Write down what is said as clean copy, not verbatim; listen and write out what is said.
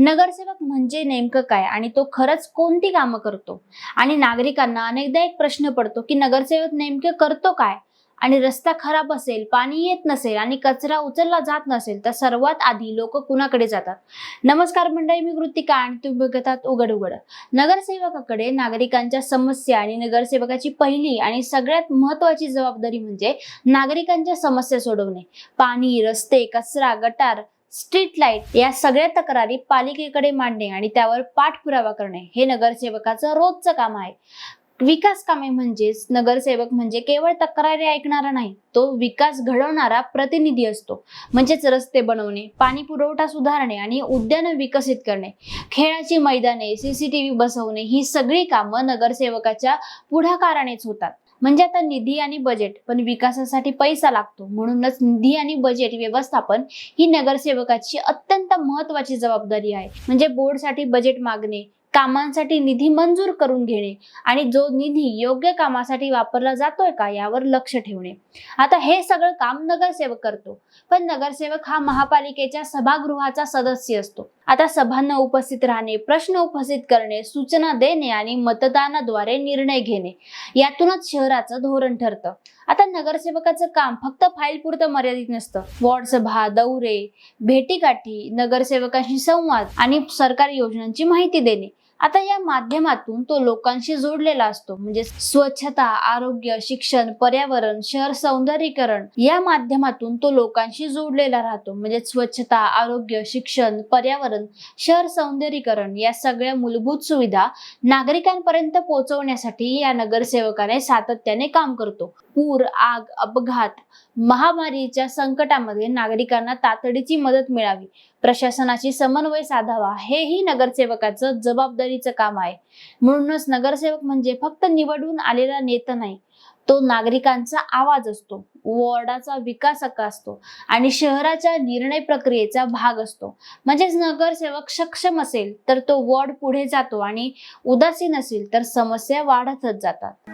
नगरसेवक म्हणजे नेमकं काय आणि तो खरंच कोणती कामं करतो? आणि नागरिकांना अनेकदा एक प्रश्न पडतो की नगरसेवक नेमकं करतो काय? आणि रस्ता खराब असेल, पाणी येत नसेल आणि कचरा उचलला जात नसेल तर सर्वात आधी लोक कुणाकडे जातात? नमस्कार मंडळी, मी कृतिका आणि तुम्ही बघतात उघड उघड. नगरसेवकाकडे नागरिकांच्या समस्या आणि नगरसेवकाची पहिली आणि सगळ्यात महत्त्वाची जबाबदारी म्हणजे नागरिकांच्या समस्या सोडवणे. पाणी, रस्ते, कचरा, गटार, स्ट्रीट लाईट या सगळ्या तक्रारी पालिकेकडे मांडणे आणि त्यावर पाठपुरावा करणे हे नगरसेवकाचं रोजचं काम आहे. विकास कामे म्हणजेच नगरसेवक म्हणजे केवळ तक्रारी ऐकणारा नाही, तो विकास घडवणारा प्रतिनिधी असतो. म्हणजेच रस्ते बनवणे, पाणी पुरवठा सुधारणे आणि उद्यानं विकसित करणे, खेळाची मैदाने, सीसीटीव्ही बसवणे ही सगळी कामं नगरसेवकाच्या पुढाकारानेच होतात. म्हणजे आता निधी आणि बजेट, पण विकासासाठी पैसा लागतो, म्हणूनच निधी आणि बजेट व्यवस्थापन ही नगरसेवकाची अत्यंत महत्त्वाची जबाबदारी आहे. म्हणजे बोर्डसाठी बजेट मागणे, कामांसाठी निधी मंजूर करून घेणे आणि जो निधी योग्य कामासाठी वापरला जातोय का यावर लक्ष ठेवणे. आता हे सगळं काम नगरसेवक करतो. पण नगरसेवक हा महापालिकेच्या सभागृहाचा सदस्य असतो. आता सभांना उपस्थित राहणे, प्रश्न उपस्थित करणे, सूचना देणे आणि मतदानाद्वारे निर्णय घेणे यातूनच शहराचं धोरण ठरतं. आता नगरसेवकाचं काम फक्त फाईल पुरतं मर्यादित नसतं. वॉर्ड सभा, दौरे, भेटीगाठी, नगरसेवकांशी संवाद आणि सरकारी योजनांची माहिती देणे, आता या माध्यमातून तो लोकांशी जोडलेला असतो. म्हणजे स्वच्छता, आरोग्य, शिक्षण, पर्यावरण, शहर सौंदर्यीकरण या माध्यमातून तो लोकांशी जोडलेला राहतो. म्हणजे स्वच्छता, आरोग्य, शिक्षण, पर्यावरण, शहर सौंदर्यीकरण या सगळ्या मूलभूत सुविधा नागरिकांपर्यंत पोहोचवण्यासाठी या नगरसेवकाने सातत्याने काम करतो. पूर, आग, अपघात, महामारीच्या संकटामध्ये नागरिकांना तातडीची मदत मिळावी, प्रशासनाशी समन्वय साधावा, हेही नगरसेवकाचं जबाबदारीचं काम आहे. म्हणूनच नगरसेवक म्हणजे फक्त निवडून आलेला नेता नाही, तो नागरिकांचा आवाज असतो, वॉर्डाचा विकासक असतो आणि शहराच्या निर्णय प्रक्रियेचा भाग असतो. म्हणजेच नगरसेवक सक्षम असेल तर तो वॉर्ड पुढे जातो आणि उदासीन असेल तर समस्या वाढतच जातात.